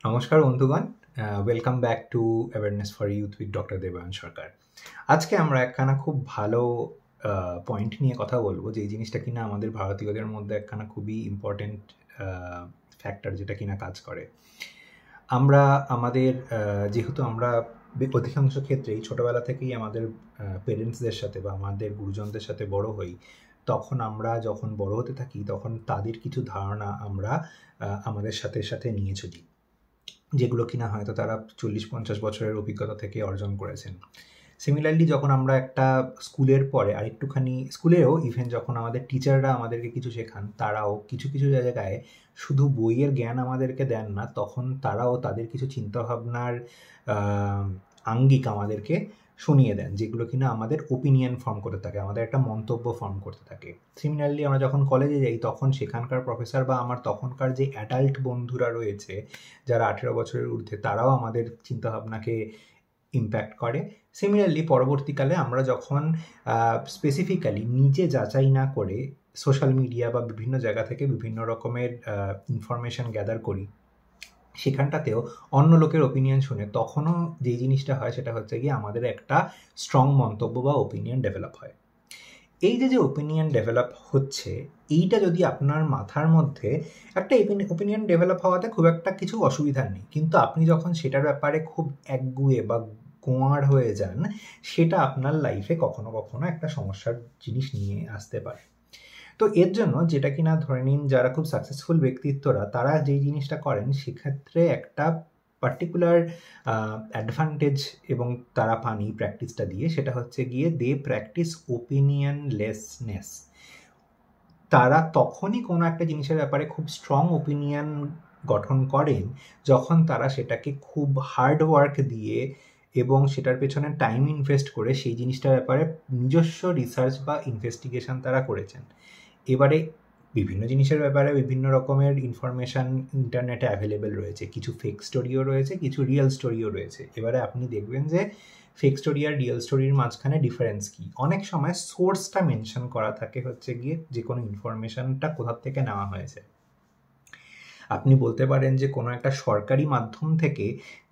নমস্কার বন্ধুগণ, welcome back to awareness for youth with doctor Debayan Sarkar. আজকে আমরা একখানা খুব ভালো পয়েন্ট নিয়ে কথা বলবো, যে জিনিসটা কিনা আমাদের ভারতীয়দের মধ্যে একখানা খুবই ইম্পর্টেন্ট ফ্যাক্টর, যেটা কিনা কাজ করে। আমরা আমাদের যেহেতু আমরা অধিকাংশ ক্ষেত্রেই ছোটোবেলা থেকেই আমাদের পেরেন্টসদের সাথে বা আমাদের গুরুজনদের সাথে বড় হই, তখন আমরা যখন বড় হতে থাকি তখন তাদের কিছু ধারণা আমরা আমাদের সাথে সাথে নিয়ে চলি, যেগুলো কিনা হয়তো তারা 40-50 বছরের অভিজ্ঞতা থেকে অর্জন করেছেন। সিমিলারলি যখন আমরা একটা স্কুলের পরে আরেকটুখানি স্কুলেও ইভেন যখন আমাদের টিচাররা আমাদেরকে কিছু শেখান, তারাও কিছু কিছু জায়গায় শুধু বইয়ের জ্ঞান আমাদেরকে দেন না, তখন তারাও তাদের কিছু চিন্তাভাবনার আঙ্গিক আমাদেরকে শুনিয়ে দেন, যেগুলো কিনা আমাদের ওপিনিয়ন ফর্ম করতে থাকে, আমাদের একটা মন্তব্য ফর্ম করতে থাকে। সিমিলারলি আমরা যখন কলেজে যাই তখন সেখানকার প্রফেসর বা আমার তখনকার যে অ্যাডাল্ট বন্ধুরা রয়েছে যারা 18 বছরের ঊর্ধ্বে, তারাও আমাদের চিন্তাভাবনাকে ইম্প্যাক্ট করে। সিমিলারলি পরবর্তীকালে আমরা যখন স্পেসিফিক্যালি নিজে যাচাই না করে সোশ্যাল মিডিয়া বা বিভিন্ন জায়গা থেকে বিভিন্ন রকমের ইনফরমেশন গ্যাদার করি, সেখানটাতেও অন্য লোকের ওপিনিয়ন শুনে তখনও যেই জিনিসটা হয় সেটা হচ্ছে গিয়ে আমাদের একটা স্ট্রং মন্তব্য বা ওপিনিয়ন ডেভেলপ হয়। এই যে ওপিনিয়ন ডেভেলপ হচ্ছে, এইটা যদি আপনার মাথার মধ্যে একটা ওপিনিয়ন ডেভেলপ হওয়াতে খুব একটা কিছু অসুবিধা নেই, কিন্তু আপনি যখন সেটার ব্যাপারে খুব একগুঁয়ে বা গোঁয়ার হয়ে যান, সেটা আপনার লাইফে কখনো কখনো একটা সমস্যার জিনিস নিয়ে আসতে পারে। তো এর জন্য যেটা কিনা ধরে নিন, যারা খুব সাকসেসফুল ব্যক্তিত্বরা তারা যেই জিনিসটা করেন, সেক্ষেত্রে একটা পার্টিকুলার অ্যাডভান্টেজ এবং তারা পান এই প্র্যাকটিসটা দিয়ে, সেটা হচ্ছে গিয়ে দে প্র্যাকটিস ওপিনিয়নলেসনেস। তারা তখনই কোনো একটা জিনিসের ব্যাপারে খুব স্ট্রং ওপিনিয়ন গঠন করেন যখন তারা সেটাকে খুব হার্ড ওয়ার্ক দিয়ে এবং সেটার পেছনে টাইম ইনভেস্ট করে সেই জিনিসটার ব্যাপারে নিজস্ব রিসার্চ বা ইনভেস্টিগেশন তারা করেছেন। এবারে বিভিন্ন জিনিসের ব্যাপারে বিভিন্ন রকমের ইনফরমেশান ইন্টারনেটে অ্যাভেলেবেল রয়েছে, কিছু ফেক স্টোরিও রয়েছে, কিছু রিয়েল স্টোরিও রয়েছে। এবারে আপনি দেখবেন যে ফেক স্টোরি আর রিয়েল স্টোরির মাঝখানে ডিফারেন্স কী। অনেক সময় সোর্সটা মেনশন করা থাকে হচ্ছে গিয়ে যে কোনো ইনফরমেশানটা কোথা থেকে নেওয়া হয়েছে। আপনি বলতে পারেন যে কোনো একটা সরকারি মাধ্যম থেকে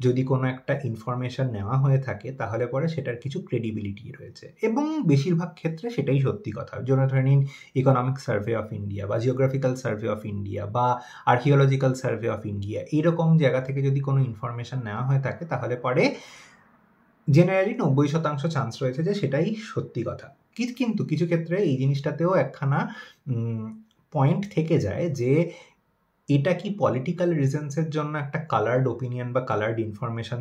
যদি কোনো একটা ইনফরমেশান নেওয়া হয়ে থাকে, তাহলে পরে সেটার কিছু ক্রেডিবিলিটি রয়েছে, এবং বেশিরভাগ ক্ষেত্রে সেটাই সত্যি কথা। যেমন ধরে নিন ইকোনমিক সার্ভে অফ ইন্ডিয়া বা জিওগ্রাফিক্যাল সার্ভে অফ ইন্ডিয়া বা আর্কিওলজিক্যাল সার্ভে অফ ইন্ডিয়া, এইরকম জায়গা থেকে যদি কোনো ইনফরমেশান নেওয়া হয়ে থাকে, তাহলে পরে জেনারেলি 90% চান্স রয়েছে যে সেটাই সত্যি কথা। কিন্তু কিছু ক্ষেত্রে এই জিনিসটাতেও একখানা পয়েন্ট থেকে যায় যে এটা কি পলিটিক্যাল রিজনসের জন্য একটা কালার্ড ওপিনিয়ন বা কালার্ড ইনফরমেশান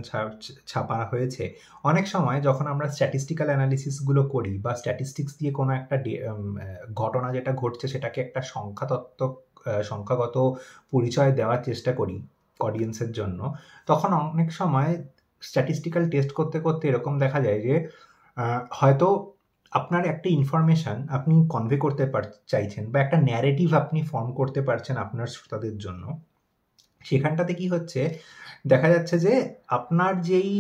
ছাপা হয়েছে। অনেক সময় যখন আমরা স্ট্যাটিস্টিক্যাল অ্যানালিসিসগুলো করি বা স্ট্যাটিস্টিক্স দিয়ে কোনো একটা ঘটনা যেটা ঘটছে সেটাকে একটা সংখ্যাগত পরিচয় দেওয়ার চেষ্টা করি অডিয়েন্সের জন্য, তখন অনেক সময় স্ট্যাটিস্টিক্যাল টেস্ট করতে করতে এরকম দেখা যায় যে হয়তো আপনার একটা ইনফরমেশান আপনি কনভে করতে চাইছেন বা একটা ন্যারেটিভ আপনি ফর্ম করতে পারছেন আপনার শ্রোতাদের জন্য, সেখানটাতে কি হচ্ছে, দেখা যাচ্ছে যে আপনার যেই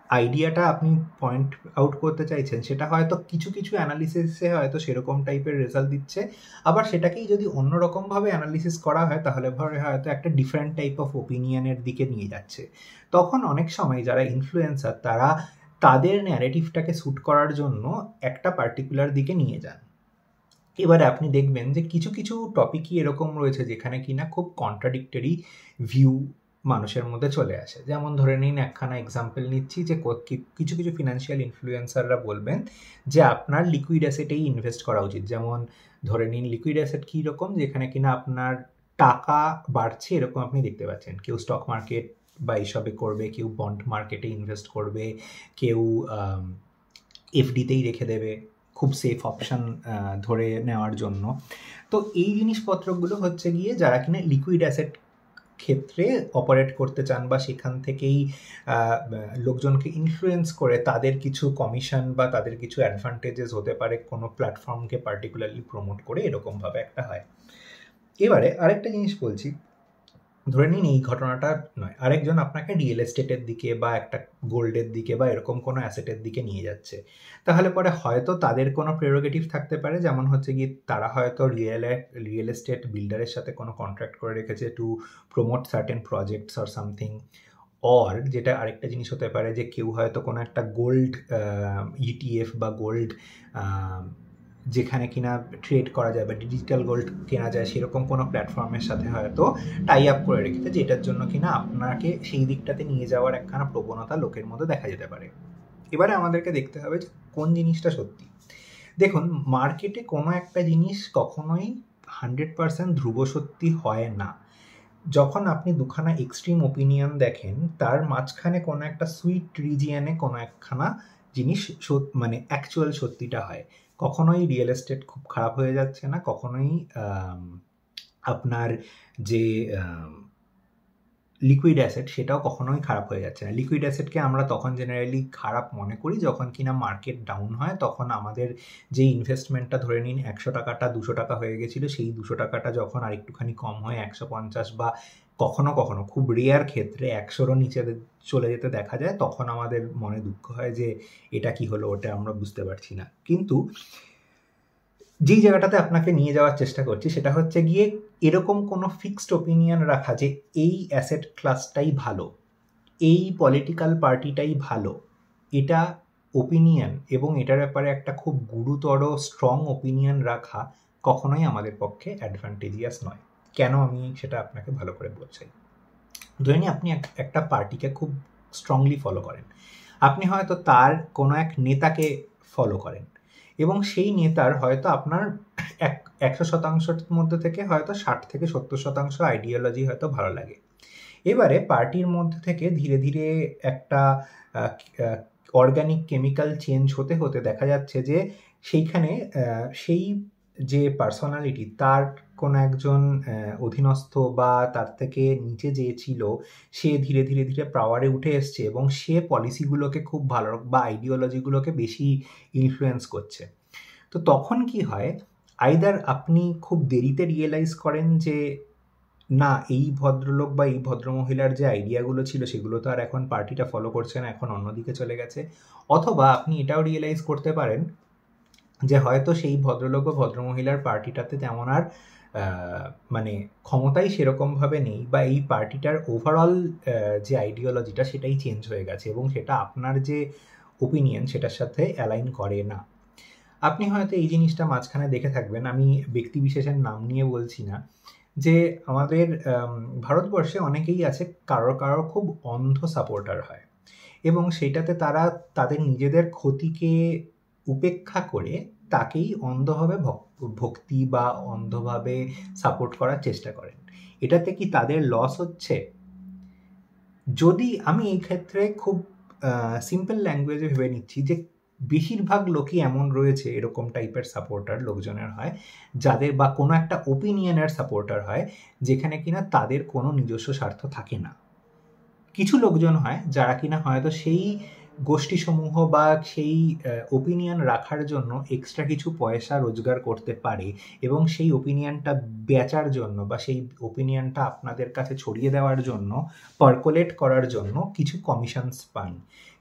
আইডিয়াটা আপনি পয়েন্ট আউট করতে চাইছেন সেটা হয়তো কিছু কিছু অ্যানালিসিসে হয়তো সেরকম টাইপের রেজাল্ট দিচ্ছে, আবার সেটাকেই যদি অন্যরকমভাবে অ্যানালিসিস করা হয় তাহলে হয়তো একটা ডিফারেন্ট টাইপ অফ ওপিনিয়নের দিকে নিয়ে যাচ্ছে। তখন অনেক সময় যারা ইনফ্লুয়েন্সার তারা তাদের ন্যারেটিভটাকে শ্যুট করার জন্য একটা পার্টিকুলার দিকে নিয়ে যান। এবারে আপনি দেখবেন যে কিছু কিছু টপিকই এরকম রয়েছে যেখানে কিনা খুব কন্ট্রাডিক্টরি ভিউ মানুষের মধ্যে চলে আসে। যেমন ধরে নিন, একখানা এক্সাম্পল নিচ্ছি যে কিছু কিছু ফিনান্সিয়াল ইনফ্লুয়েন্সাররা বলবেন যে আপনার লিকুইড অ্যাসেটেই ইনভেস্ট করা উচিত। যেমন ধরে নিন লিকুইড অ্যাসেট কী রকম, যেখানে কিনা আপনার টাকা বাড়ছে এরকম আপনি দেখতে পাচ্ছেন। কেউ স্টক মার্কেট বা এইসবে করবে, কেউ বন্ড মার্কেটে ইনভেস্ট করবে, কেউ এফডিতেই রেখে দেবে খুব সেফ অপশান ধরে নেওয়ার জন্য। তো এই জিনিসপত্রগুলো হচ্ছে গিয়ে যারা কিনা লিকুইড অ্যাসেট ক্ষেত্রে অপারেট করতে চান বা সেখান থেকেই লোকজনকে ইনফ্লুয়েন্স করে তাদের কিছু কমিশন বা তাদের কিছু অ্যাডভান্টেজেস হতে পারে কোনো প্ল্যাটফর্মকে পার্টিকুলারলি প্রমোট করে, এরকমভাবে একটা হয়। এবারে আরেকটা জিনিস বলছি, ধরে নিন এই ঘটনাটা নয়, আরেকজন আপনাকে রিয়েল এস্টেটের দিকে বা একটা গোল্ডের দিকে বা এরকম কোনো অ্যাসেটের দিকে নিয়ে যাচ্ছে, তাহলে পরে হয়তো তাদের কোনো প্রেরোগেটিভ থাকতে পারে, যেমন হচ্ছে গিয়ে তারা হয়তো রিয়েল এস্টেট বিল্ডারের সাথে কোনো কন্ট্রাক্ট করে রেখেছে to promote certain projects or something. Or যেটা আরেকটা জিনিস হতে পারে যে কেউ হয়তো কোনো একটা গোল্ড ইটিএফ বা গোল্ড যেখানে কিনা ট্রেড করা যায় বা ডিজিটাল গোল্ড কেনা যায় সেরকম কোনো প্ল্যাটফর্মের সাথে হয়তো টাই আপ করে রেখেছে, যেটার জন্য কিনা আপনাকে সেই দিকটাতে নিয়ে যাওয়ার একখানা প্রবণতা লোকের মধ্যে দেখা যেতে পারে। এবারে আমাদেরকে দেখতে হবে যে কোন জিনিসটা সত্যি। দেখুন, মার্কেটে কোনো একটা জিনিস কখনোই 100% ধ্রুব সত্যি হয় না। যখন আপনি দুখানা এক্সট্রিম ওপিনিয়ন দেখেন, তার মাঝখানে কোনো একটা সুইট রিজিয়নে কোনো একখানা জিনিস মানে অ্যাকচুয়াল সত্যিটা হয়। কখনোই রিয়েল এস্টেট খুব খারাপ হয়ে যাচ্ছে না, কখনোই আপনার যে লিকুইড অ্যাসেট সেটাও কখনোই খারাপ হয়ে যাচ্ছে না। লিকুইড অ্যাসেটকে আমরা তখন জেনারেলি খারাপ মনে করি যখন কিনা মার্কেট ডাউন হয়, তখন আমাদের যে ইনভেস্টমেন্টটা ধরে নিন 100 টাকাটা 200 টাকা হয়ে গেছিলো, সেই 200 টাকাটা যখন আর একটুখানি কম হয় 150 বা কখনো কখনো খুব রেয়ার ক্ষেত্রে 100-রও নিচে চলে যেতে দেখা যায়, তখন আমাদের মনে দুঃখ হয় যে এটা কি হলো, ওটা আমরা বুঝতে পারছি না। কিন্তু যেই জায়গাটাতে আপনাকে নিয়ে যাওয়ার চেষ্টা করছি সেটা হচ্ছে গিয়ে এরকম কোনো ফিক্সড ওপিনিয়ন রাখা যে এই অ্যাসেট ক্লাসটাই ভালো, এই পলিটিক্যাল পার্টিটাই ভালো, এটা ওপিনিয়ন, এবং এটার ব্যাপারে একটা খুব গুরুতর স্ট্রং ওপিনিয়ন রাখা কখনোই আমাদের পক্ষে অ্যাডভান্টেজিয়াস নয়। কেন আমি সেটা আপনাকে ভালো করে বলছি। ধরে নিন আপনি একটা পার্টিকে খুব স্ট্রংলি ফলো করেন, আপনি হয়তো তার কোনো এক নেতাকে ফলো করেন এবং সেই নেতার হয়তো আপনার 100%-র মধ্যে থেকে হয়তো 60-70% আইডিওলজি হয়তো ভালো লাগে। এবারে পার্টির মধ্যে থেকে ধীরে ধীরে একটা অর্গানিক কেমিক্যাল চেঞ্জ হতে হতে দেখা যাচ্ছে যে সেইখানে সেই যে পার্সোনালিটি, তার কোনো একজন অধীনস্থ বা তার থেকে নিচে যে ছিল সে ধীরে ধীরে ধীরে পাওয়ারে উঠে এসছে এবং সে পলিসিগুলোকে খুব ভালো বা আইডিওলজিগুলোকে বেশি ইনফ্লুয়েন্স করছে। তো তখন কি হয়, আইদার আপনি খুব দেরিতে রিয়েলাইজ করেন যে না, এই ভদ্রলোক বা এই ভদ্রমহিলার যে আইডিয়াগুলো ছিল সেগুলো তো আর এখন পার্টিটা ফলো করছে না, এখন অন্যদিকে চলে গেছে। অথবা আপনি এটাও রিয়েলাইজ করতে পারেন যে হয়তো সেই ভদ্রলোক বা ভদ্রমহিলার পার্টিটাতে তেমন আর মানে ক্ষমতাই সেরকমভাবে নেই, বা এই পার্টিটার ওভারঅল যে আইডিওলজিটা সেটাই চেঞ্জ হয়ে গেছে এবং সেটা আপনার যে ওপিনিয়ন সেটার সাথে অ্যালাইন করে না। আপনি হয়তো এই জিনিসটা মাঝখানে দেখে থাকবেন, আমি ব্যক্তিবিশেষের নাম নিয়ে বলছি না, যে আমাদের ভারতবর্ষে অনেকেই আছে কারোর কারোর খুব অন্ধ সাপোর্টার হয় এবং সেটাতে তারা তাদের নিজেদের ক্ষতিকে উপেক্ষা করে তাকেই অন্ধভাবে ভক্তি বা অন্ধভাবে সাপোর্ট করার চেষ্টা করেন। এটাতে কি তাদের লস হচ্ছে? যদি আমি এই ক্ষেত্রে খুব সিম্পল ল্যাঙ্গুয়েজে ভেবে নিচ্ছি যে বেশিরভাগ লোকই এমন রয়েছে, এরকম টাইপের সাপোর্টার লোকজনের হয় যাদের, বা কোনো একটা ওপিনিয়নের সাপোর্টার হয় যেখানে কিনা তাদের কোনো নিজস্ব স্বার্থ থাকে না। কিছু লোকজন হয় যারা কিনা হয়তো সেই গোষ্ঠীসমূহ বা সেই ওপিনিয়ন রাখার জন্য এক্সট্রা কিছু পয়সা রোজগার করতে পারে এবং সেই ওপিনিয়নটা বেচার জন্য বা সেই ওপিনিয়নটা আপনাদের কাছে ছড়িয়ে দেওয়ার জন্য, পার্কুলেট করার জন্য কিছু কমিশনস পান।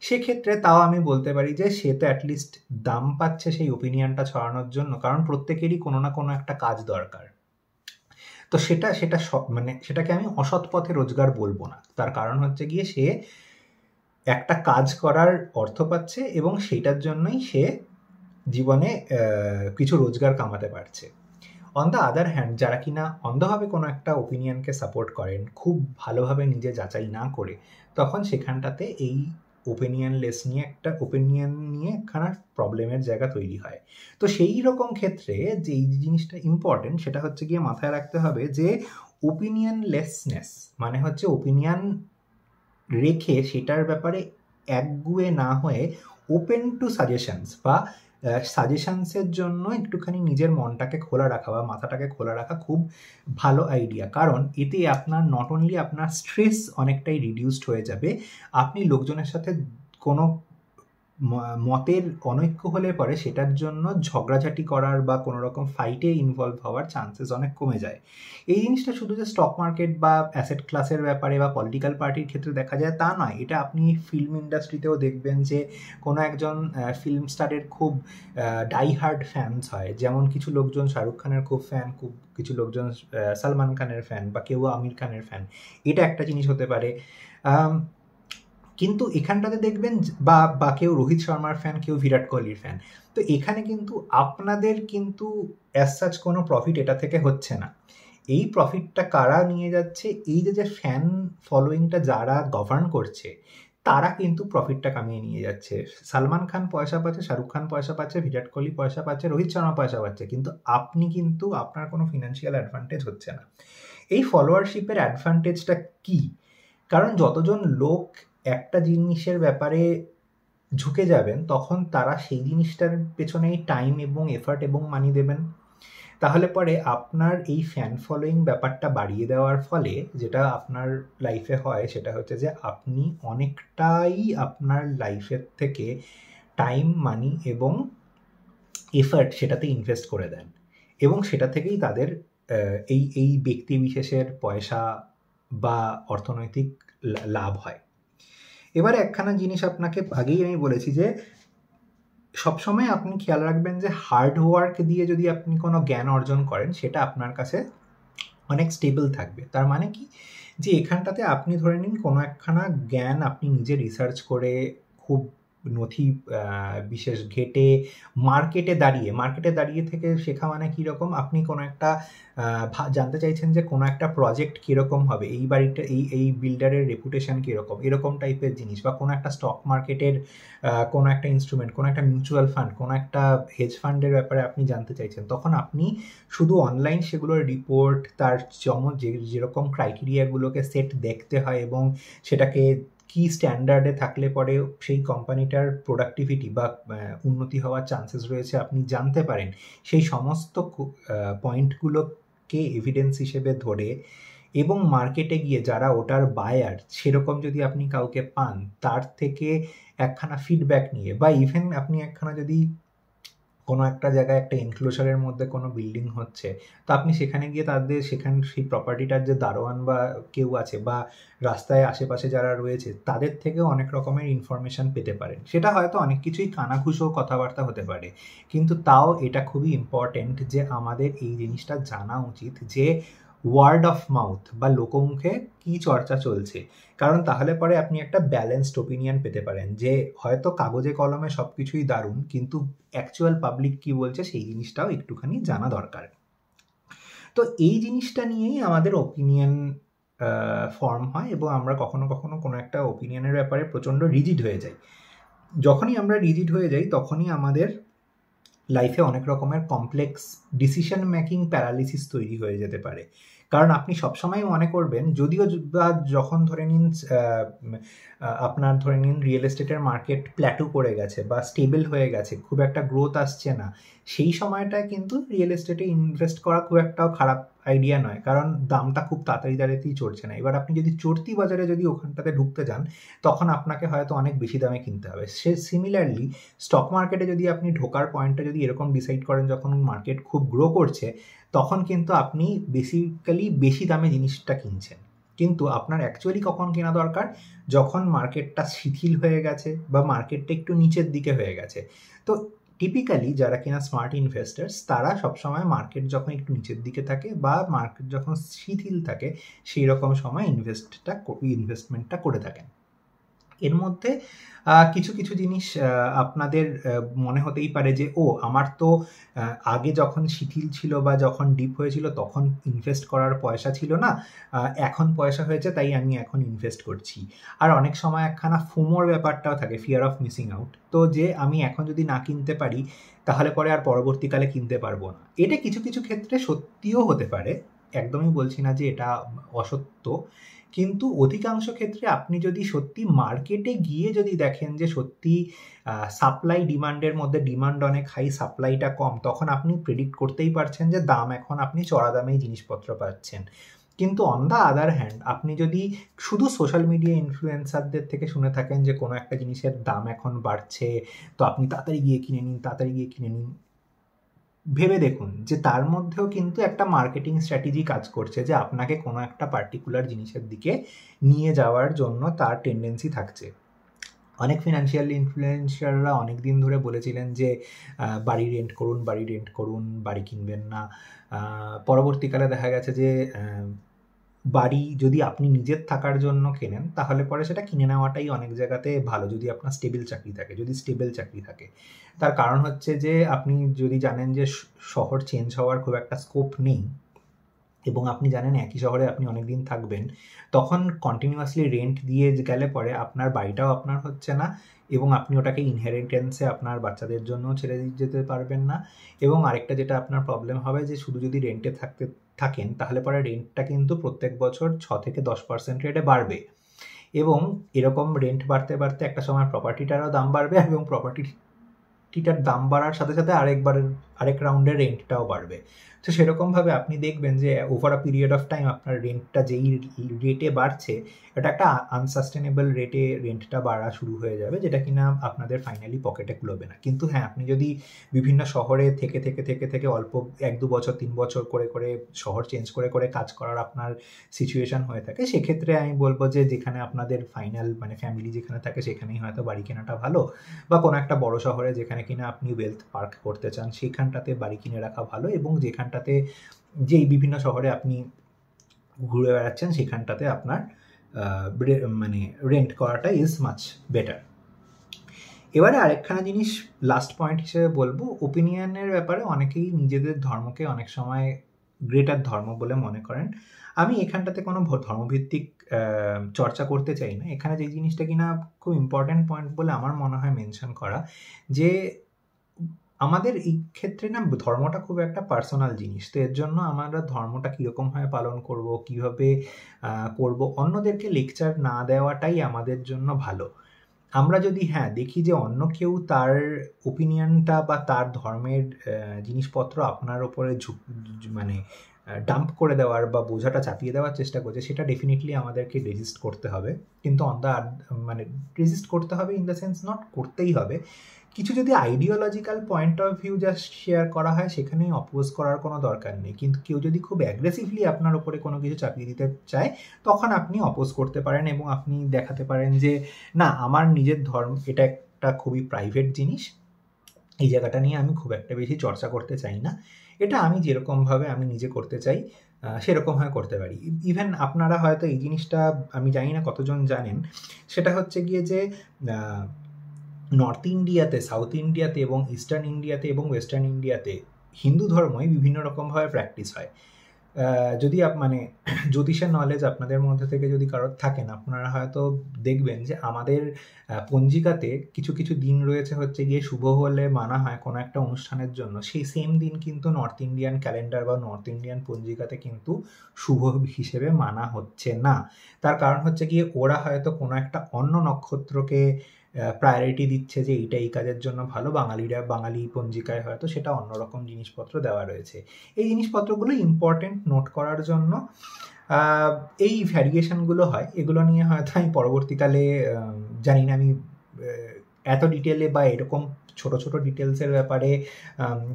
সেক্ষেত্রে তাও আমি বলতে পারি যে সে তো অ্যাটলিস্ট দাম পাচ্ছে সেই ওপিনিয়নটা ছড়ানোর জন্য, কারণ প্রত্যেকেরই কোনো না কোনো একটা কাজ দরকার। তো সেটা মানে সেটাকে আমি অসৎ পথে রোজগার বলবো না, তার কারণ হচ্ছে গিয়ে সে একটা কাজ করার অর্থ পাচ্ছে এবং সেইটার জন্যই সে জীবনে কিছু রোজগার কামাতে পারছে। অন দ্য আদার হ্যান্ড, যারা কিনা অন্ধভাবে কোনো একটা ওপিনিয়নকে সাপোর্ট করেন খুব ভালোভাবে নিজে যাচাই না করে, তখন সেখানটাতে এই ওপিনিয়নলেস নিয়ে একটা ওপিনিয়ন নিয়ে একখানা প্রবলেমের জায়গা তৈরি হয়। তো সেই রকম ক্ষেত্রে যে এই জিনিসটা ইম্পর্টেন্ট সেটা হচ্ছে গিয়ে মাথায় রাখতে হবে যে ওপিনিয়নলেসনেস মানে হচ্ছে ওপিনিয়ন রেখে সেটার ব্যাপারে একগুয়ে না হয়ে ওপেন টু সাজেশনস বা সাজেশনসের জন্য একটুখানি নিজের মনটাকে খোলা রাখা বা মাথাটাকে খোলা রাখা খুব ভালো আইডিয়া। কারণ এতে আপনার নট অনলি আপনার স্ট্রেস অনেকটাই রিডিউসড হয়ে যাবে, আপনি লোকজনের সাথে কোনো মতের অনৈক্য হলে পরে সেটার জন্য ঝগড়াঝাটি করার বা কোনো রকম ফাইটে ইনভলভ হওয়ার চান্সেস অনেক কমে যায়। এই জিনিসটা শুধু যে স্টক মার্কেট বা অ্যাসেট ক্লাসের ব্যাপারে বা পলিটিক্যাল পার্টির ক্ষেত্রে দেখা যায় তা নয়, এটা আপনি ফিল্ম ইন্ডাস্ট্রিতেও দেখবেন যে কোনো একজন ফিল্ম স্টারের খুব ডাই হার্ড ফ্যানস হয়, যেমন কিছু লোকজন শাহরুখ খানের খুব ফ্যান, খুব কিছু লোকজন সালমান খানের ফ্যান, বা কেউ আমির খানের ফ্যান। এটা একটা জিনিস হতে পারে। কিন্তু এখানটাতে দেখবেন বা কেউ রোহিত শর্মার ফ্যান, কেউ বিরাট কোহলির ফ্যান। তো এখানে কিন্তু আপনাদের কিন্তু অ্যাজ সাচ কোনো প্রফিট এটা থেকে হচ্ছে না। এই প্রফিটটা কারা নিয়ে যাচ্ছে? এই যে ফ্যান ফলোয়িংটা যারা গভর্ন করছে তারা কিন্তু প্রফিটটা কামিয়ে নিয়ে যাচ্ছে। সালমান খান পয়সা পাচ্ছে, শাহরুখ খান পয়সা পাচ্ছে, বিরাট কোহলি পয়সা পাচ্ছে, রোহিত শর্মা পয়সা পাচ্ছে, কিন্তু আপনি কিন্তু আপনার কোনো ফিনান্সিয়াল অ্যাডভান্টেজ হচ্ছে না। এই ফলোয়ারশিপের অ্যাডভান্টেজটা কি? কারণ যতজন লোক একটা জিনিসের ব্যাপারে ঝুঁকে যাবেন তখন তারা সেই জিনিসটার পেছনেই টাইম এবং এফার্ট এবং মানি দেবেন। তাহলে পরে আপনার এই ফ্যান ফলোয়িং ব্যাপারটা বাড়িয়ে দেওয়ার ফলে যেটা আপনার লাইফে হয় সেটা হচ্ছে যে আপনি অনেকটাই আপনার লাইফের থেকে টাইম, মানি এবং এফার্ট সেটাতে ইনভেস্ট করে দেন, এবং সেটা থেকেই তাদের এই ব্যক্তি বিশেষের পয়সা বা অর্থনৈতিক লাভ হয়। এবারে একখানা জিনিস আপনাকে আগেই আমি বলেছি যে সবসময় আপনি খেয়াল রাখবেন যে হার্ড ওয়ার্ক দিয়ে যদি আপনি কোনো জ্ঞান অর্জন করেন সেটা আপনার কাছে অনেক স্টেবল থাকবে। তার মানে কি, যে এখানটাতে আপনি ধরে নিন কোনো একখানা জ্ঞান আপনি নিজে রিসার্চ করে খুব নথি বিশেষ ঘেটে মার্কেটে দাঁড়িয়ে থেকে শেখা, মানে কীরকম, আপনি কোনো একটা জানতে চাইছেন যে কোনো একটা প্রজেক্ট কীরকম হবে, এই বাড়িটা এই বিল্ডারের রেপুটেশন কীরকম, এরকম টাইপের জিনিস, বা কোনো একটা স্টক মার্কেটের কোনো একটা ইনস্ট্রুমেন্ট, কোনো একটা মিউচুয়াল ফান্ড, কোনো একটা হেজ ফান্ডের ব্যাপারে আপনি জানতে চাইছেন, তখন আপনি শুধু অনলাইন সেগুলোর রিপোর্ট, তার যেরকম ক্রাইটেরিয়াগুলোকে সেট দেখতে হয় এবং সেটাকে কি স্ট্যান্ডার্ডে থাকলে পরে সেই কোম্পানিটার প্রোডাক্টিভিটি বা উন্নতি হওয়ার চান্সেস রয়েছে আপনি জানতে পারেন, সেই সমস্ত পয়েন্টগুলোকে এভিডেন্স হিসেবে ধরে এবং মার্কেটে গিয়ে যারা ওটার বায়ার সেরকম যদি আপনি কাউকে পান, তার থেকে একখানা ফিডব্যাক নিয়ে, বা ইভেন আপনি একখানা যদি কোনো একটা জায়গায় একটা এনক্লোজারের মধ্যে কোনো বিল্ডিং হচ্ছে, তো আপনি সেখানে গিয়ে সেই প্রপার্টিটার যে দারোয়ান বা কেউ আছে বা রাস্তায় আশেপাশে যারা রয়েছে তাদের থেকেও অনেক রকমের ইনফরমেশান পেতে পারেন। সেটা হয়তো অনেক কিছুই কানাঘুষো কথাবার্তা হতে পারে, কিন্তু তাও এটা খুবই ইম্পর্টেন্ট যে আমাদের এই জিনিসটা জানা উচিত যে ওয়ার্ড অফ মাউথ বা লোকমুখে কি চর্চা চলছে। কারণ তাহলে পরে আপনি একটা ব্যালেন্সড ওপিনিয়ন পেতে পারেন যে হয়তো কাগজে কলমে সব কিছুই দারুণ, কিন্তু অ্যাকচুয়াল পাবলিক কি বলছে সেই জিনিসটাও একটুখানি জানা দরকার। তো এই জিনিসটা নিয়েই আমাদের ওপিনিয়ন ফর্ম হয় এবং আমরা কখনো কখনো কোনো একটা ওপিনিয়নের ব্যাপারে প্রচণ্ড রিজিড হয়ে যাই। যখনই আমরা রিজিড হয়ে যাই তখনই আমাদের লাইফে অনেক রকমের কমপ্লেক্স ডিসিশন মেকিং প্যারালিসিস তৈরি হয়ে যেতে পারে। কারণ আপনি সবসময় মনে করবেন, যদিও বা যখন ধরে নিন আপনার ধরে নিন রিয়েল এস্টেটের মার্কেট প্ল্যাটু করে গেছে বা স্টেবল হয়ে গেছে, খুব একটা গ্রোথ আসছে না, সেই সময়টায় কিন্তু রিয়েল এস্টেটে ইনভেস্ট করা খুব একটাও খারাপ আইডিয়া নয়, কারণ দামটা খুব তাড়াতাড়ি চড়ছে না। এবার আপনি যদি চড়তি বাজারে যদি ওখানটাতে ঢুকতে যান তখন আপনাকে হয়তো অনেক বেশি দামে কিনতে হবে। সিমিলারলি স্টক মার্কেটে যদি আপনি ঢোকার পয়েন্টটা যদি এরকম ডিসাইড করেন যখন মার্কেট খুব গ্রো করছে, তখন কিন্তু আপনি বেসিক্যালি বেশি দামে জিনিসটা কিনছেন। কিন্তু আপনার অ্যাকচুয়ালি কখন কেনা দরকার, যখন মার্কেটটা শিথিল হয়ে গেছে বা মার্কেটটা একটু নিচের দিকে হয়ে গেছে। তো টিপিক্যালি যারা কিনা স্মার্ট ইনভেস্টার্স তারা সবসময় মার্কেট যখন একটু নিচের দিকে থাকে বা মার্কেট যখন শিথিল থাকে সেই রকম সময় ইনভেস্টমেন্টটা করে থাকেন। এর মধ্যে কিছু কিছু জিনিস আপনাদের মনে হতেই পারে যে আমার তো আগে যখন শিথিল ছিল বা যখন ডিপ হয়েছিল তখন ইনভেস্ট করার পয়সা ছিল না, এখন পয়সা হয়েছে তাই আমি এখন ইনভেস্ট করছি। আর অনেক সময় একখানা ফোমোর ব্যাপারটাও থাকে, ফিয়ার অফ মিসিং আউট, তো যে আমি এখন যদি না কিনতে পারি তাহলে পরে আর পরবর্তীকালে কিনতে পারবো না। এটা কিছু কিছু ক্ষেত্রে সত্যিও হতে পারে, একদমই বলছি না যে এটা অসত্য, কিন্তু অধিকাংশ ক্ষেত্রে আপনি যদি সত্যি মার্কেটে গিয়ে যদি দেখেন যে সত্যি সাপ্লাই ডিমান্ডের মধ্যে ডিমান্ড অনেক হাই, সাপ্লাইটা কম, তখন আপনি প্রেডিক্ট করতেই পারছেন যে দাম এখন আপনি চড়া দামেই জিনিসপত্র পাচ্ছেন। কিন্তু অন দ্য আদার হ্যান্ড আপনি যদি শুধু সোশ্যাল মিডিয়া ইনফ্লুয়েন্সারদের থেকে শুনে থাকেন যে কোনো একটা জিনিসের দাম এখন বাড়ছে, তো আপনি তাড়াতাড়ি গিয়ে কিনে নিন, তাড়াতাড়ি গিয়ে কিনে নিন, ভেবে দেখুন যে তার মধ্যেও কিন্তু একটা মার্কেটিং স্ট্র্যাটেজি কাজ করছে, যে আপনাকে কোনো একটা পার্টিকুলার জিনিসের দিকে নিয়ে যাওয়ার জন্য তার টেন্ডেন্সি থাকছে। অনেক ফিনান্সিয়াল ইনফ্লুয়েন্সাররা অনেক দিন ধরে বলেছিলেন যে বাড়ি রেন্ট করুন, বাড়ি রেন্ট করুন, বাড়ি কিনবেন না। পরবর্তীকালে দেখা গেছে যে বাড়ি যদি আপনি নিজের থাকার জন্য কেনেন তাহলে পরে সেটা কিনে নেওয়াটাই অনেক জায়গাতে ভালো, যদি আপনার স্টেবল চাকরি থাকে। তার কারণ হচ্ছে যে আপনি যদি জানেন যে শহর চেঞ্জ হওয়ার খুব একটা স্কোপ নেই এবং আপনি জানেন একই শহরে আপনি অনেকদিন থাকবেন, তখন কন্টিনিউয়াসলি রেন্ট দিয়ে গেলে পরে আপনার বাড়িটাও আপনার হচ্ছে না এবং আপনি ওটাকে ইনহেরিটেন্সে আপনার বাচ্চাদের জন্য ছেড়ে যেতে পারবেন না। এবং আরেকটা যেটা আপনার প্রবলেম হবে যে শুধু যদি রেন্টে থাকেন তাহলে পরে রেন্টটা কিন্তু প্রত্যেক বছর 6 থেকে 10% রেটে বাড়বে এবং এরকম রেন্ট বাড়তে বাড়তে একটা সময় প্রপার্টিটারও দাম বাড়বে এবং প্রপার্টিটার দাম বাড়ার সাথে সাথে আরেক রাউন্ডের রেন্টটাও বাড়বে। তো সেরকমভাবে আপনি দেখবেন যে over a period of time আপনার রেন্টটা যেই রেটে বাড়ছে এটা একটা আনসাস্টেনেবল রেটে রেন্টটা বাড়া শুরু হয়ে যাবে, যেটা কিনা আপনাদের ফাইনালি পকেটে কুলোবে না। কিন্তু হ্যাঁ, আপনি যদি বিভিন্ন শহরে থেকে অল্প 1-2 বছর 3 বছর করে শহর চেঞ্জ করে কাজ করার আপনার সিচুয়েশন হয়ে থাকে, সেক্ষেত্রে আমি বলবো যে যেখানে আপনাদের ফাইনাল মানে ফ্যামিলি যেখানে থাকে সেখানেই হয়তো বাড়ি কেনাটা ভালো, বা কোনো একটা বড় শহরে যেখানে কিনা আপনি ওয়েলথ পার্ক করতে চান সেখানটাতে বাড়ি কিনে রাখা ভালো, এবং যেখানটাতে যেই বিভিন্ন শহরে আপনি ঘুরে বেড়াচ্ছেন সেখানটাতে আপনার মানে রেন্ট করাটা ইজ মাচ বেটার। এবারে আরেকখানা জিনিস লাস্ট পয়েন্ট হিসেবে বলবো, ওপিনিয়নের ব্যাপারে অনেকেই নিজেদের ধর্মকে অনেক সময় গ্রেটার ধর্ম বলে মনে করেন। আমি এখানটাতে কোনো ধর্মভিত্তিক চর্চা করতে চাই না। এখানে যে জিনিসটা কিনা খুব ইম্পর্ট্যান্ট পয়েন্ট বলে আমার মনে হয় মেনশন করা, যে আমাদের এই ক্ষেত্রে না ধর্মটা খুব একটা পার্সোনাল জিনিস। তো এর জন্য আমরা ধর্মটা কীরকমভাবে পালন করব, কীভাবে করব, অন্যদেরকে লেকচার না দেওয়াটাই আমাদের জন্য ভালো। আমরা যদি দেখি যে অন্য কেউ তার ওপিনিয়নটা বা তার ধর্মের জিনিসপত্র আপনার ওপরে মানে ডাম্প করে দেওয়ার বা বোঝাটা চাপিয়ে দেওয়ার চেষ্টা করছে, সেটা ডেফিনেটলি আমাদেরকে রেজিস্ট করতে হবে। কিন্তু মানে রেজিস্ট করতে হবে ইন দ্য সেন্স নট করতেই হবে, কিছু যদি ideological point of view just share করা হয় সেখানে অপোজ করার কোনো দরকার নেই। কিন্তু কেউ যদি খুব অ্যাগ্রেসিভলি আপনার ওপরে কোনো কিছু চাপিয়ে দিতে চায় তখন আপনি অপোজ করতে পারেন এবং আপনি দেখাতে পারেন যে না, আমার নিজের ধর্ম এটা একটা খুবই প্রাইভেট জিনিস, এই জায়গাটা নিয়ে আমি খুব একটা বেশি চর্চা করতে চাই না, এটা আমি যেরকমভাবে আমি নিজে করতে চাই সেরকমভাবে করতে পারি। ইভেন আপনারা হয়তো এই জিনিসটা আমি জানি না কতজন জানেন, সেটা হচ্ছে গিয়ে যে নর্থ ইন্ডিয়াতে, সাউথ ইন্ডিয়াতে এবং ইস্টার্ন ইন্ডিয়াতে এবং ওয়েস্টার্ন ইন্ডিয়াতে হিন্দু ধর্মই বিভিন্ন রকমভাবে প্র্যাকটিস হয়। যদি মানে জ্যোতিষের নলেজ আপনাদের মধ্যে থেকে যদি কারোর থাকেন, আপনারা হয়তো দেখবেন যে আমাদের পঞ্জিকাতে কিছু কিছু দিন রয়েছে হচ্ছে গিয়ে শুভ হলে মানা হয় কোনো একটা অনুষ্ঠানের জন্য, সেই সেম দিন কিন্তু নর্থ ইন্ডিয়ান ক্যালেন্ডার বা নর্থ ইন্ডিয়ান পঞ্জিকাতে কিন্তু শুভ হিসেবে মানা হচ্ছে না। তার কারণ হচ্ছে গিয়ে ওরা হয়তো কোনো একটা অন্য নক্ষত্রকে প্রায়োরিটি দিচ্ছে যে এইটা এই কাজের জন্য ভালো, বাঙালি পঞ্জিকায় হয়তো সেটা অন্যরকম জিনিসপত্র দেওয়া রয়েছে। এই জিনিসপত্রগুলো ইম্পর্টেন্ট নোট করার জন্য এই ভ্যারিয়েশনগুলো হয়। এগুলো নিয়ে হয়তো আমি পরবর্তীকালে জানি না আমি এত ডিটেলে বা এরকম ছোট ছোট ডিটেলসের ব্যাপারে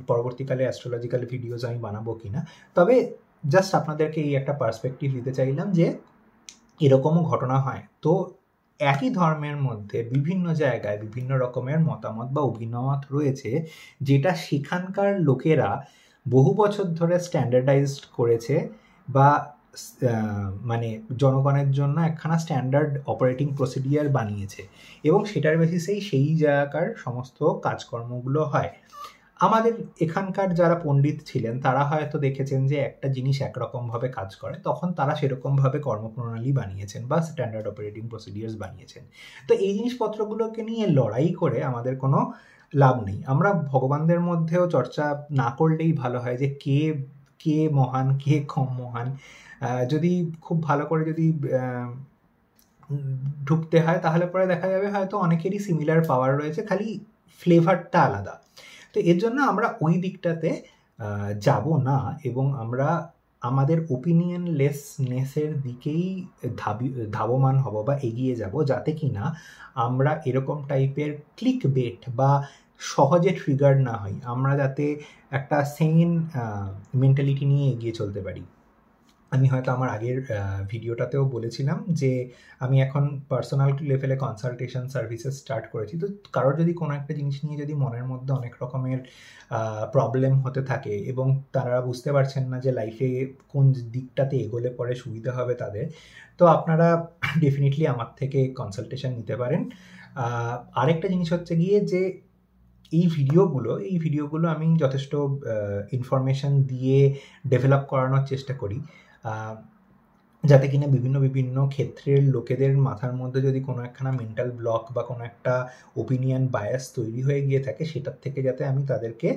পরবর্তীকালে অ্যাস্ট্রোলজিক্যাল ভিডিওস আমি বানাবো কিনা, তবে জাস্ট আপনাদেরকে এই একটা পার্সপেক্টিভ দিতে চাইলাম যে এরকমও ঘটনা হয়। তো একই ধর্মের মধ্যে বিভিন্ন জায়গায় বিভিন্ন রকমের মতামত বা অভিমত রয়েছে, যেটা সেখানকার লোকেরা বহু বছর ধরে স্ট্যান্ডার্ডাইজড করেছে বা মানে জনগণের জন্য একখানা স্ট্যান্ডার্ড অপারেটিং প্রসিডিয়ার বানিয়েছে এবং সেটার বেসিসেই সেই জায়গাকার সমস্ত কাজকর্মগুলো হয়। আমাদের এখানকার যারা পণ্ডিত ছিলেন তারা হয়তো দেখেছেন যে একটা জিনিস একরকমভাবে কাজ করে, তখন তারা সেরকমভাবে কর্মপ্রণালী বানিয়েছেন বা স্ট্যান্ডার্ড অপারেটিং প্রসিডিয়ার্স বানিয়েছেন। তো এই জিনিসপত্রগুলোকে নিয়ে লড়াই করে আমাদের কোনো লাভ নেই। আমরা ভগবানদের মধ্যেও চর্চা না করলেই ভালো হয় যে কে মহান, কে কম মহান। যদি খুব ভালো করে যদি ঢুকতে হয় তাহলে পরে দেখা যাবে হয়তো অনেকেরই সিমিলার পাওয়ার রয়েছে, খালি ফ্লেভারটা আলাদা। তো এর জন্য আমরা ওই দিকটাতে যাব না এবং আমরা আমাদের ওপিনিয়নলেসনেসের দিকেই ধাবমান হব বা এগিয়ে যাব, যাতে কিনা আমরা এরকম টাইপের ক্লিক বেট বা সহজে ট্রিগার না হই, আমরা যাতে একটা সেন মেন্টালিটি নিয়ে এগিয়ে চলতে পারি। আমি হয়তো আমার আগের ভিডিওটাতেও বলেছিলাম যে আমি এখন পার্সোনাল লেভেলে কনসালটেশন সার্ভিসেস স্টার্ট করেছি। তো কারোর যদি কোনো একটা জিনিস নিয়ে যদি মনের মধ্যে অনেক রকমের প্রবলেম হতে থাকে এবং তারা বুঝতে পারছেন না যে লাইফে কোন দিকটাতে এগোলে পরে সুবিধা হবে তাদের, তো আপনারা ডেফিনেটলি আমার থেকে কনসালটেশন নিতে পারেন। আরেকটা জিনিস হচ্ছে গিয়ে যে এই ভিডিওগুলো আমি যথেষ্ট ইনফরমেশন দিয়ে ডেভেলপ করানোর চেষ্টা করি, যাতে কিনা বিভিন্ন ক্ষেত্রের লোকেদের মাথার মধ্যে যদি কোনো একখানা মেন্টাল ব্লক বা কোনো একটা ওপিনিয়ন বায়াস তৈরি হয়ে গিয়ে থাকে, সেটার থেকে যাতে আমি তাদেরকে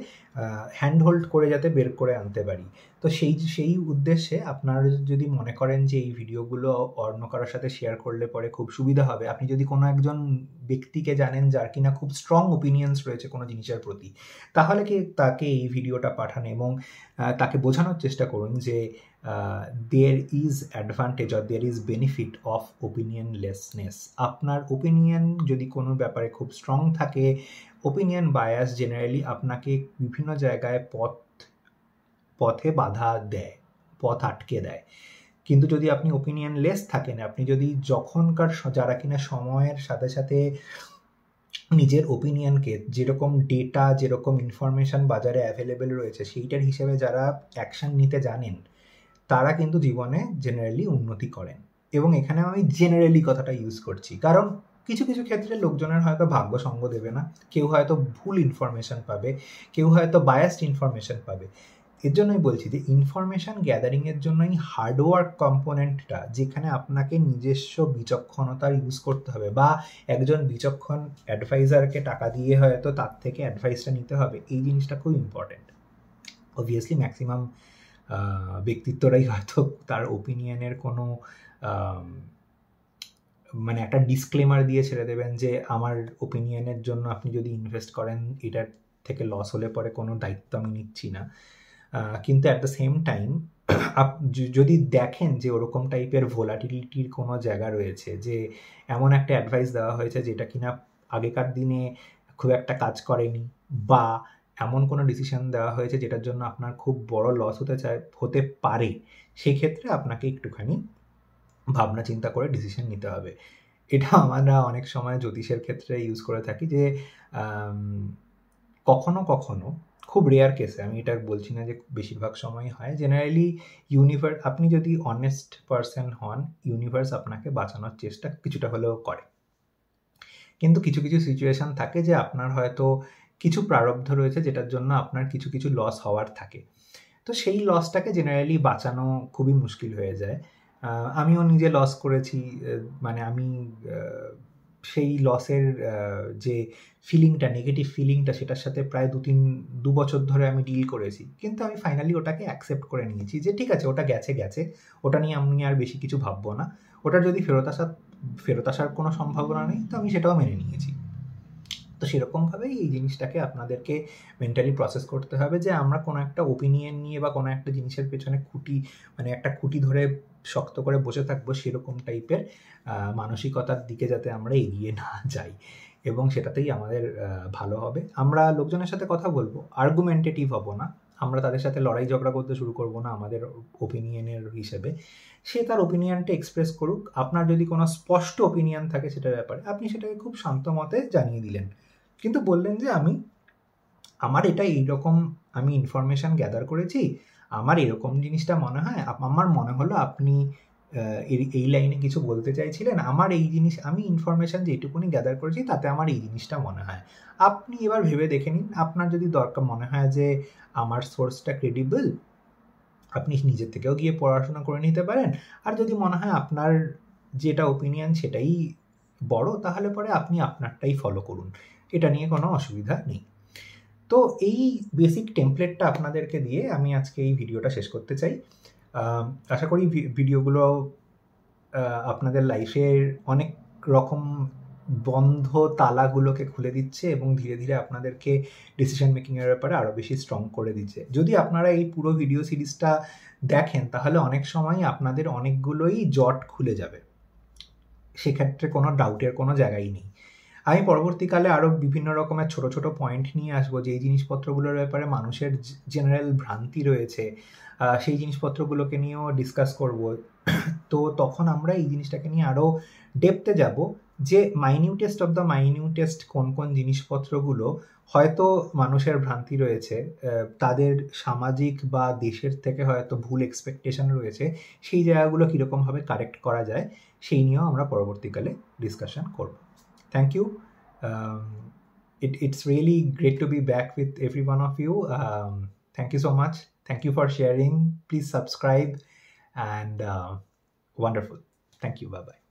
হ্যান্ডহোল্ড করে যাতে বের করে আনতে পারি। তো সেই উদ্দেশ্যে আপনারা যদি মনে করেন যে এই ভিডিওগুলো অন্য কারোর সাথে শেয়ার করলে পরে খুব সুবিধা হবে, আপনি যদি কোনো একজন ব্যক্তিকে জানেন যার কিনা খুব স্ট্রং ওপিনিয়ন্স রয়েছে কোনো জিনিসের প্রতি, তাহলে কি তাকে এই ভিডিওটা পাঠান এবং তাকে বোঝানোর চেষ্টা করুন যে there is advantage or there is benefit of opinionlessness. আপনার ওপিনিয়ন যদি কোনো ব্যাপারে খুব স্ট্রং থাকে, ওপিনিয়ন বায়াস জেনারেলি আপনাকে বিভিন্ন জায়গায় পথে বাধা দেয়, পথ আটকে দেয়। কিন্তু যদি আপনি ওপিনিয়নলেস থাকেন, আপনি যদি যখনকার যারা কিনা সময়ের সাথে সাথে নিজের ওপিনিয়নকে, যেরকম ডেটা যেরকম ইনফরমেশন বাজারে অ্যাভেলেবেল রয়েছে সেইটার হিসেবে যারা অ্যাকশন নিতে জানেন, তারা কিন্তু জীবনে জেনারেলি উন্নতি করেন। এবং এখানে আমি জেনারেলি কথাটা ইউজ করছি, কারণ কিছু ক্ষেত্রে লোকজনের হয়তো ভাগ্য সঙ্গ দেবে না, কেউ হয়তো ভুল ইনফরমেশন পাবে, কেউ হয়তো বায়াসড ইনফরমেশন পাবে। এর জন্যই বলছি যে ইনফরমেশন গ্যাদারিংয়ের জন্য এই হার্ডওয়ার্ক কম্পোনেন্টটা, যেখানে আপনাকে নিজস্ব বিচক্ষণতার ইউজ করতে হবে বা একজন বিচক্ষণ অ্যাডভাইজারকে টাকা দিয়ে হয়তো তার থেকে অ্যাডভাইসটা নিতে হবে, এই জিনিসটা খুব ইম্পর্টেন্ট। অবভিয়াসলি ম্যাক্সিমাম ব্যক্তিত্বরাই হয়তো তার ওপিনিয়নের কোনো মানে একটা ডিসক্লেমার দিয়ে ছেড়ে দেবেন যে আমার ওপিনিয়নের জন্য আপনি যদি ইনভেস্ট করেন এটার থেকে লস হলে পরে কোনো দায়িত্ব আমি নিচ্ছি না। কিন্তু অ্যাট দ্য সেম টাইম যদি দেখেন যে ওরকম টাইপের ভোলাটিলিটির কোনো জায়গা রয়েছে, যে এমন একটা অ্যাডভাইস দেওয়া হয়েছে যেটা কিনা আগেকার দিনে খুব একটা কাজ করেনি, বা এমন কোনো ডিসিশন দেওয়া হয়েছে যেটার জন্য আপনার খুব বড় লস হতে পারে, সেক্ষেত্রে আপনাকে একটুখানি ভাবনা চিন্তা করে ডিসিশন নিতে হবে। এটা আমরা অনেক সময় জ্যোতিষের ক্ষেত্রে ইউজ করে থাকি যে কখনো খুব রেয়ার কেসে, আমি এটা বলছি না যে বেশিরভাগ সময় হয়, জেনারেলি ইউনিভার্স, আপনি যদি অনেস্ট পারসন হন, ইউনিভার্স আপনাকে বাঁচানোর চেষ্টা কিছুটা হলেও করে। কিন্তু কিছু সিচুয়েশন থাকে যে আপনার হয়তো কিছু প্রারব্ধ রয়েছে যেটার জন্য আপনার কিছু লস হওয়ার থাকে, তো সেই লসটাকে জেনারেলি বাঁচানো খুবই মুশকিল হয়ে যায়। আমিও নিজে লস করেছি, মানে আমি সেই লসের যে ফিলিংটা, নেগেটিভ ফিলিংটা, সেটার সাথে প্রায় 2 বছর ধরে আমি ডিল করেছি। কিন্তু আমি ফাইনালি ওটাকে অ্যাকসেপ্ট করে নিয়েছি যে ঠিক আছে, ওটা গেছে, ওটা নিয়ে আমি আর বেশি কিছু ভাববো না, ওটার যদি ফেরত আসার কোনো সম্ভাবনা নেই, তো আমি সেটাও মেনে নিয়েছি। তো সেরকমভাবেই এই জিনিসটাকে আপনাদেরকে মেন্টালি প্রসেস করতে হবে যে আমরা কোনো একটা ওপিনিয়ন নিয়ে বা কোনো একটা জিনিসের পেছনে একটা খুঁটি ধরে শক্ত করে বসে থাকবো, সেরকম টাইপের মানসিকতার দিকে যাতে আমরা এগিয়ে না যাই, এবং সেটাতেই আমাদের ভালো হবে। আমরা লোকজনের সাথে কথা বলবো, আর্গুমেন্টেটিভ হব না, আমরা তাদের সাথে লড়াই ঝগড়া করতে শুরু করবো না আমাদের ওপিনিয়নের হিসেবে। সে তার ওপিনিয়নটা এক্সপ্রেস করুক, আপনার যদি কোনো স্পষ্ট ওপিনিয়ন থাকে সেটার ব্যাপারে, আপনি সেটাকে খুব শান্ত মতে জানিয়ে দিলেন, কিন্তু বললেন যে আমার এটা এইরকম, আমি ইনফরমেশান গ্যাদার করেছি, আমার এরকম জিনিসটা মনে হয়, আমার মনে হলো আপনি এই লাইনে কিছু বলতে চাইছিলেন, আমার এই জিনিস, আমি ইনফরমেশান যেটুকুনি গ্যাদার করেছি তাতে আমার এই জিনিসটা মনে হয়। আপনি এবার ভেবে দেখে নিন, আপনার যদি দরকার মনে হয় যে আমার সোর্সটা ক্রেডিবল, আপনি নিজের থেকেও গিয়ে পড়াশোনা করে নিতে পারেন। আর যদি মনে হয় আপনার যেটা ওপিনিয়ন সেটাই বড়, তাহলে পরে আপনি আপনারটাই ফলো করুন, এটা নিয়ে কোনো অসুবিধা নেই। তো এই বেসিক টেমপ্লেটটা আপনাদেরকে দিয়ে আমি আজকে এই ভিডিওটা শেষ করতে চাই। আশা করি ভিডিওগুলো আপনাদের লাইফের অনেক রকম বন্ধ তালাগুলোকে খুলে দিচ্ছে এবং ধীরে ধীরে আপনাদেরকে ডিসিশন মেকিংয়ের ব্যাপারে আরও বেশি স্ট্রং করে দিচ্ছে। যদি আপনারা এই পুরো ভিডিও সিরিজটা দেখেন তাহলে অনেক সময় আপনাদের অনেকগুলোই জট খুলে যাবে, সেক্ষেত্রে কোনো ডাউটের কোনো জায়গাই নেই। আমি পরবর্তীকালে আরও বিভিন্ন রকমের ছোট ছোট পয়েন্ট নিয়ে আসবো যে এই জিনিসপত্রগুলোর ব্যাপারে মানুষের জেনারেল ভ্রান্তি রয়েছে, সেই জিনিসপত্রগুলোকে নিয়েও ডিসকাস করব। তো তখন আমরা এই জিনিসটাকে নিয়ে আরও ডেপথে যাব যে মাইনিউটেস্ট অফ দ্য মাইনিউটেস্ট কোন কোন জিনিসপত্রগুলো হয়তো মানুষের ভ্রান্তি রয়েছে, তাদের সামাজিক বা দেশের থেকে হয়তো ভুল এক্সপেকটেশন রয়েছে, সেই জায়গাগুলো কীরকমভাবে কারেক্ট করা যায় সেই নিয়েও আমরা পরবর্তীকালে ডিসকাশন করব। Thank you. It's really great to be back with every one of you. Thank you so much. Thank you for sharing. Please subscribe and wonderful. Thank you. Bye-bye.